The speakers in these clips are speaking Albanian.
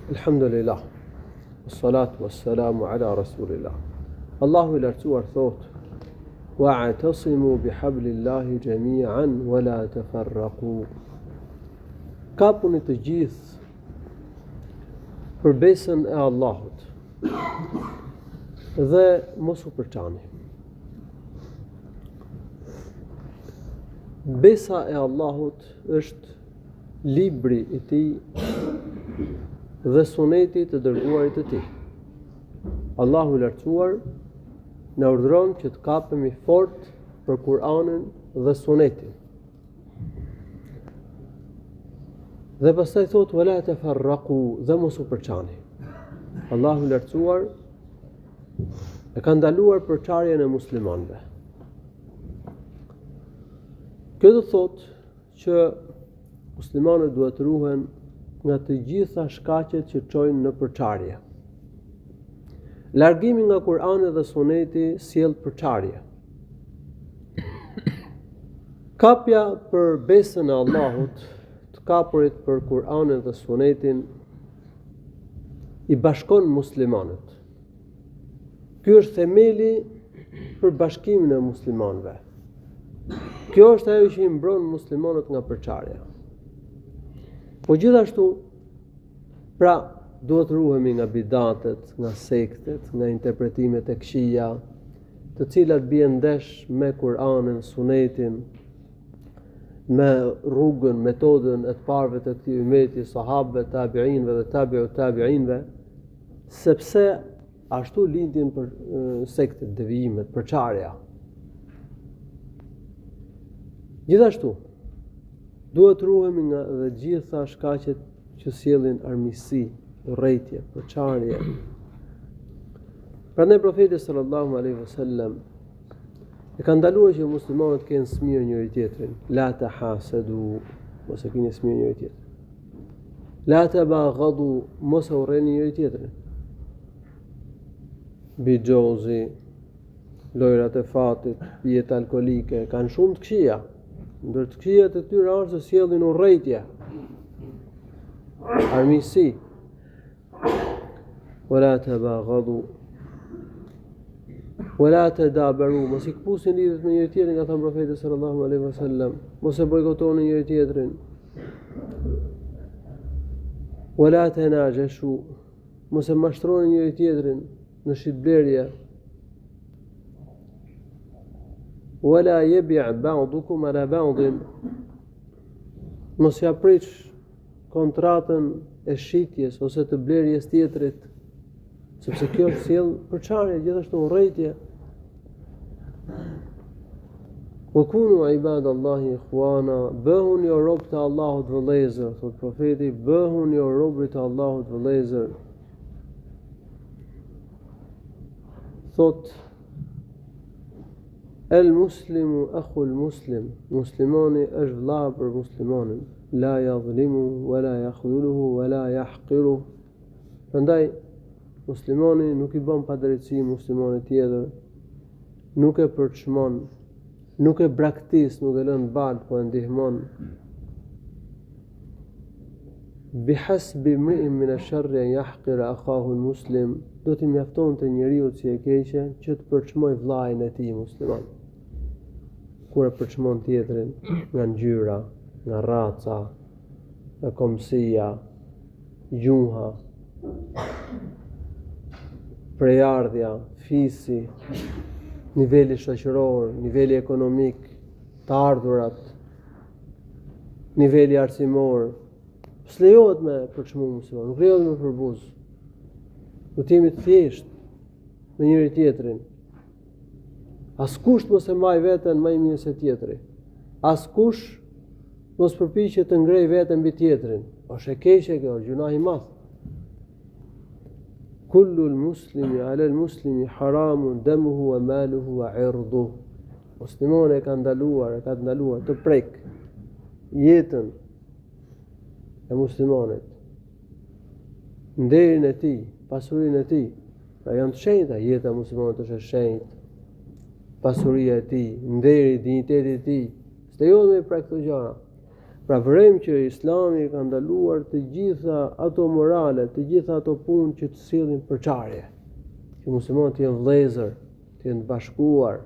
Alhamdulillah, salatu wassalamu ala rasulillah. Allahu I lartësuar thot: "Wa'tasimu bihablillahi jami'an wa la tafarraqu." Kapuni të gjithë për besën e Allahut dhe mos u përçani. Besa e Allahut është libri I Tij dhe suneti të dërguarit të Tij. Allahu I lartësuar na urdhëron që të kapemi fort për Kur'anin dhe sunetin. Dhe pastaj thot wala tafarraqu, dhe mos u përçani. Allahu I lartësuar e ka ndaluar përçarjen e muslimanëve. Kjo do thotë që muslimanët duhet të ruhen nga të gjitha shkaqet që çojnë në përçarje. Largimi nga Kur'ani dhe Suneti sjell përçarje. Kapja për besën e Allahut, të kapurit për Kur'anin dhe Sunetin I bashkon muslimanët. Ky është themeli për bashkimin e muslimanëve. Kjo është ajo që I mbron muslimanët nga përçarja. Po gjithashtu, pra, duhet ruhemi nga bidatet, nga sektet, nga interpretimet e këqija, të cilat bien ndesh me Kur'anin, Sunetin, me rrugën, metodën e të parëve të këtij ummeti, sahabëve, tabi'inëve dhe tabi'ut tabi'inëve, sepse ashtu lindin për sektet, devijimet, përçarja. Gjithashtu, duhet ruhemi nga dhe gjitha shkaqet që sjellin armiqësi, urrëtie, përçarje. Prandaj profeti sallallahu alaihi wasallam e ka ndaluar që muslimanët të kenë smir njëri tjetrin. La tahasadu, mos e keni smir njëri tjetrin. La tabaghadu, mos e urreni njëri tjetrin. Bixhozi, lojrat e fatit, pijet alkolike, kanë shumë të këqija. Ndër të këqijat e tyre është se sjellin urrëtie, armiqësi. Wala tabaghadu wala tadabaru, mos I kpusin lidhjet me njëri tjetrin, ka thënë profeti sallallahu alaihi wasallam, mos e bojkotoni njëri tjetrin. Wala tanajashu, mos e mashtroni njëri tjetrin në shitblerje. Wala yabi' ba'dukum ala ba'din, mos ja prish kontratën e shitjes ose të blerjes tjetrit, sepse kjo sjell përçarje, gjithashtu urrëtie. Wa kunu ibadallahi ikhwana, bëhuni o rob të Allahut vëllezër, thot profeti, bëhuni o robët të Allahut vëllezër. Thot El muslimu akhul muslim, muslimani është vëlla për muslimanin, la yadhlimu wala yakhdhuluhu wala yahqiruhu. Prandaj muslimani nuk I bën padrejtësi muslimanit tjetër, nuk e përçmon, nuk e braktis, nuk e lën balt, po e ndihmon. Bihasbi imri'in min ash-sharri an yahqira akhahu al-muslim, do t'i mjaftonte njeriu që e keqe që të përçmoj vllain e tij musliman. Kur e përçmon tjetrin nga ngjyra, nga raca, nga komësia, gjuha, prejardhja, fisi, niveli shoqëror, niveli ekonomik, të ardhurat, niveli arsimor, s'lejohet me përçmu musliman, nuk lejohet me përbuz. Do të jemi të thjesht me njëri tjetrin. Askush mos e mbaj veten më mirë se tjetri. Askush mos përpiqet të ngrej veten mbi tjetrin. Është e keqe kjo, gjuna I madh. Kullu al-muslimi 'ala al-muslimi haramun damuhu wa maluhu wa 'irduhu. Muslimani e ka ndaluar të prek jetën e muslimanit, nderin e tij, pasurinë e tij. Pra janë të shenjta, jeta e muslimanit është e shenjtë. Pasuria e tij, nderi, dinjiteti I tij, s'lejohet me prek këto gjëra. Pra vërejmë që Islami ka ndaluar të gjitha ato morale, të gjitha ato punë që të sillin përçarje, që muslimanët të jenë vëllezër, të jenë të bashkuar.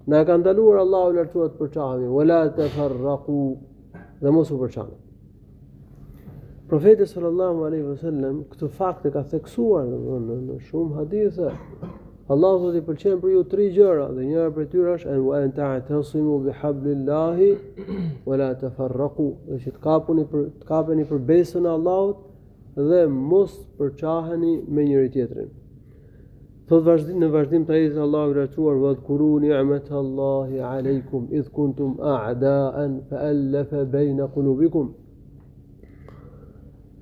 Na ka ndaluar Allahu lartësuar të përçahemi, wala tafarraqu, dhe mos u përçani. Profeti sallallahu alaihi wasallam këtë fakt e ka theksuar në shumë hadithe. Allahu thotë i pëlqen për ju 3 gjëra dhe njëra prej tyre është an ta'tasimu bihablillahi wala tafarraqu, dhe që të kapeni për besën e Allahut dhe mos përçaheni me njëri tjetrin. Thotë në vazhdim të hadithit Allahu i lartësuar wadhkuru ni'matallahi alaykum idh kuntum a'da'an fa'alafa bayna qulubikum.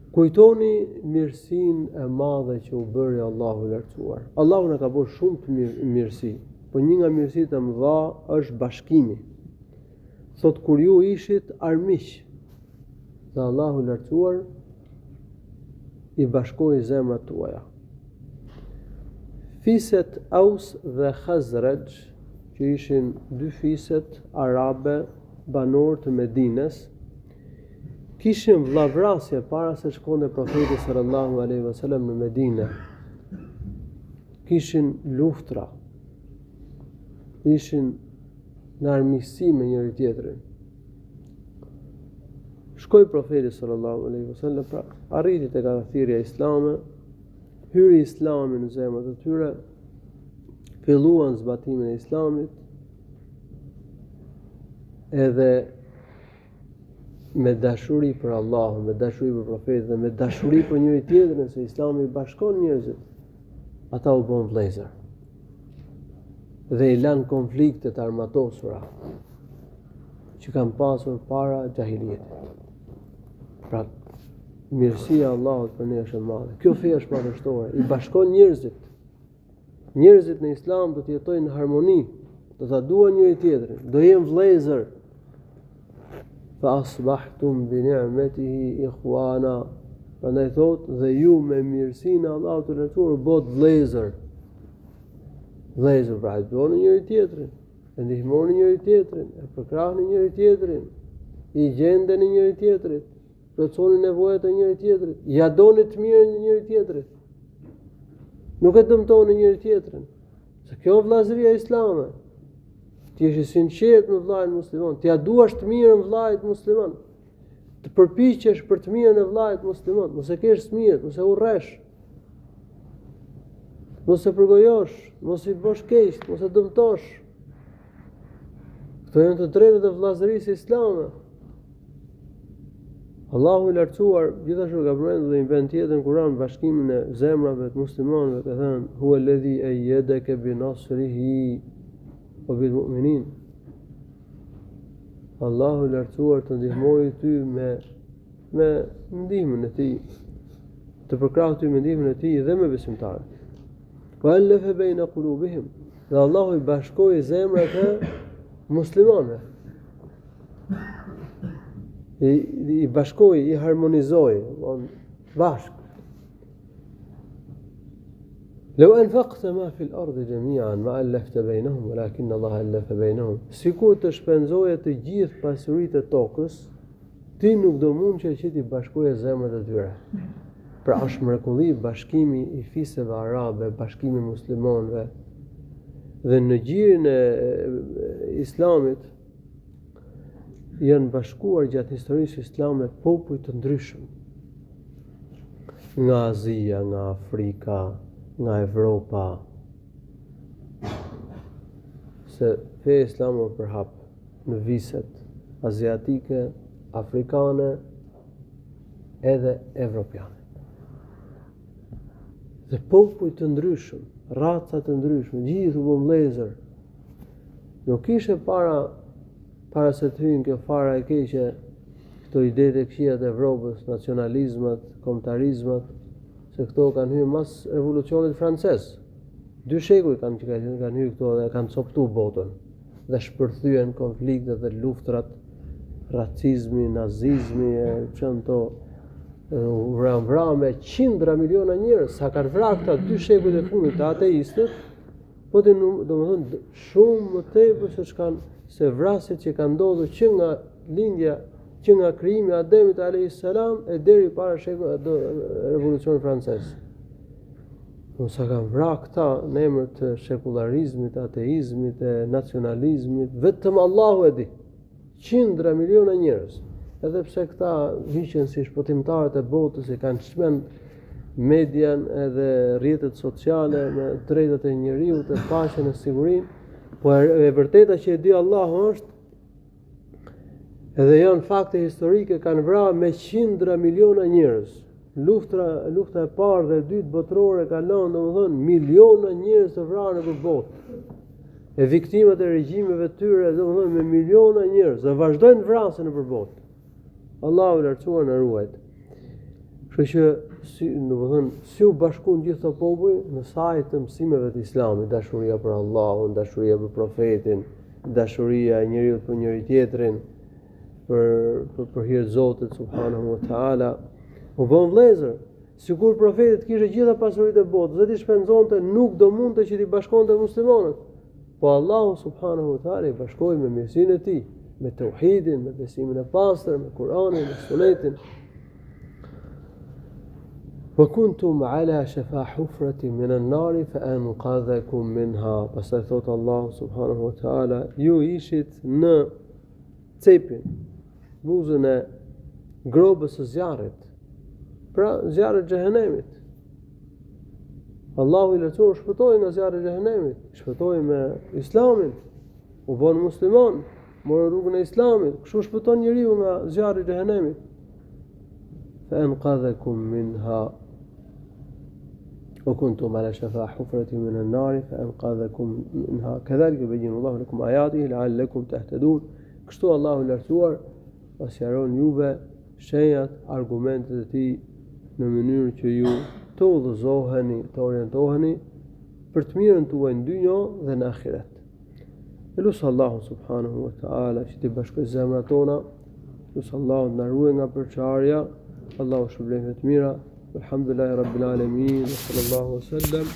Kujtoni mirësinë e madhe që u bëri Allahu i lartësuar. Allahu na ka bërë shumë të mirësi, por një nga mirësitë e mëdha është bashkimi. Thot kur ju ishit armiq, dhe Allahu i lartësuar i bashkoi zemrat tuaja. Fiset Aus dhe Khazraj, që ishin 2 fiset arabe banor të Medines, kishin vllavrasje para se shkonte profeti sallallahu alaihi wasallam në Medinë. Kishin luftra. Ishin në armiqësi me njëri tjetrin. Shkoi profeti sallallahu alaihi wasallam, pra arriti tek thirrja islame, hyri Islami në zemrat e tyre, filluan zbatimin e Islamit, edhe me dashuri për Allahun, me dashuri për profetin dhe me dashuri për njëri tjetrin, se Islami bashkon njerëzit, ata u bën vëllezër. Dhe i lanë konfliktet armatosura që kanë pasur para xahiliyetit. Pra, mirësia e Allahut për ne është e madhe. Kjo fe është madhështore, i bashkon njerëzit. Njerëzit në Islam do të jetojnë në harmoni, do ta duan njëri tjetrin, do jenë vëllezër. Fa asbahtum bi ni'matihi ikhwana. Prandaj thot, dhe ju me mirësinë e Allahut të lartësuar bëhet vëllezër. Vëllezër, pra i duani njëri tjetrin, e ndihmoni njëri tjetrin, e përkrahni njëri tjetrin, i gjendeni njëri tjetrit, plotësoni nevojat e njëri tjetrit, ja doni të mirën e njëri tjetrit. Nuk e dëmtoni njëri tjetrin. Se kjo është vëllazëria islame. Ti je i sinqert me vllajën musliman, ti ja duash të mirën vllajit musliman. Të përpiqesh për të mirën e vllajit musliman, mos e kesh smirë, mos e urresh. Mos e përgojosh, mos i bësh keq, mos e dëmtosh. Këto janë të drejtat e vllazërisë islame. Allahu i lartësuar gjithashtu ka përmendur në një vend tjetër në Kur'an bashkimin e zemrave të muslimanëve, ka thënë huwa alladhi ayyadaka bi nasrihi wa bil mu'minin. Allahu i lartësuar të ndihmojë ty me ndihmën e tij, të përkrahë ty me ndihmën e tij dhe me besimtarët. Wa alafa baina qulubihim. Dhe Allahu i bashkoi zemrat e muslimanëve. I bashkoi, i harmonizoi bashk. لو أنفقت ما في الأرض جميعا ما ألفت بينهم ولكن الله ألف بينهم. Sikur të shpenzoje të gjithë pasuritë e tokës, ti nuk do mund që ti bashkoje zemrat e tyre. Pra është mrekulli bashkimi i fisëve arabe, bashkimi muslimanëve. Dhe në gjirin e Islamit janë bashkuar gjatë historisë islame popull të ndryshëm. Nga Azia, nga Afrika, nga Evropa, se feja islame u përhap në viset aziatike, afrikane edhe evropiane. Dhe popull të ndryshëm, raca të ndryshme, gjithu bën vëllezër. Nuk ishte para se të hyjnë kjo fara e keqe, këto idetë e këqija të Evropës, nacionalizmat, kombëtarizmat, se këto kanë hyrë mas revolucionit francez. 2 shekuj kanë hyrë këto dhe kanë coptu botën dhe shpërthyen konfliktet dhe luftrat, racizmi, nazizmi, çan to vra me qindra miliona njerëz, sa kanë vrarë këta 2 shekuj të fundit të ateistët, po domethënë shumë më tepër se vrasjet që kanë ndodhur që nga lindja që nga krijimi i Ademit alayhis salam e deri para revolucionit francez. Sa kanë vrarë këta në emër të shekularizmit, ateizmit, e nacionalizmit, vetëm Allahu e di. Qindra miliona njerëz. Edhe pse këta hiqen si shpëtimtarët e botës, e kanë çmend median edhe rrjetet sociale me drejtat e njerëzit, e paqen e sigurinë, po e vërteta që e di Allahu është edhe janë fakte historike, kanë vrarë me qindra miliona njerëz. Lufta e parë dhe e dytë botërore ka lënë domethënë miliona njerëz të vrarë nëpër botë. E viktimat e regjimeve të tyre domethënë me miliona njerëz dhe vazhdojnë vrasjen nëpër botë. Allahu i lartësuar na ruajt. Kështu që si u bashkuan gjithë këto popull në saj të mësimeve të Islamit, dashuria për Allahun, dashuria për profetin, dashuria e njeriu për njëri tjetrin, për hir të Zotit subhanahu wa taala. U bën vëllezër, sikur profeti kishte gjitha pasuritë e botës, dhe ti shpenzonte, nuk do mundte që t'i bashkonte muslimanët. Po Allahu subhanahu wa taala i bashkoi me mirësinë e tij, me tauhidin, me besimin e pastër, me Kur'anin, me Sunetin. Wa kuntum ala shafa hufratin min an-nar fa anqadhakum minha. Pastaj thot Allahu subhanahu wa taala, ju ishit në cepin, buzën e grobës së zjarrit. Pra zjarri i xhehenemit. Allahu i lartësuar shpëtoi nga zjarri i xhehenemit, shpëtoi me Islamin, u bën musliman, morë rrugën e Islamit, kështu shpëton njeriu nga zjarri i xhehenemit. Fa anqadhakum minha wa kuntum ala shafa hufratin min an-nar fa anqadhakum minha kadhalika yubayyinu Allahu lakum ayatihi la'allakum tahtadun. Kështu Allahu i lartësuar pas sqaron juve shenjat, argumentet e tij në mënyrë që ju të udhëzoheni, të orientoheni për të mirën tuaj në dynjë dhe në ahiret. Lusë Allahu subhanahu wa ta'ala që t'i bashkoj zemrat tona, lusë Allahu na ruaj nga përçarja, Allahu shpëlbej të mira, alhamdulillahi rabbil alamin, sallallahu alaihi wasallam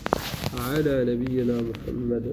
ala nabiyyina Muhammad.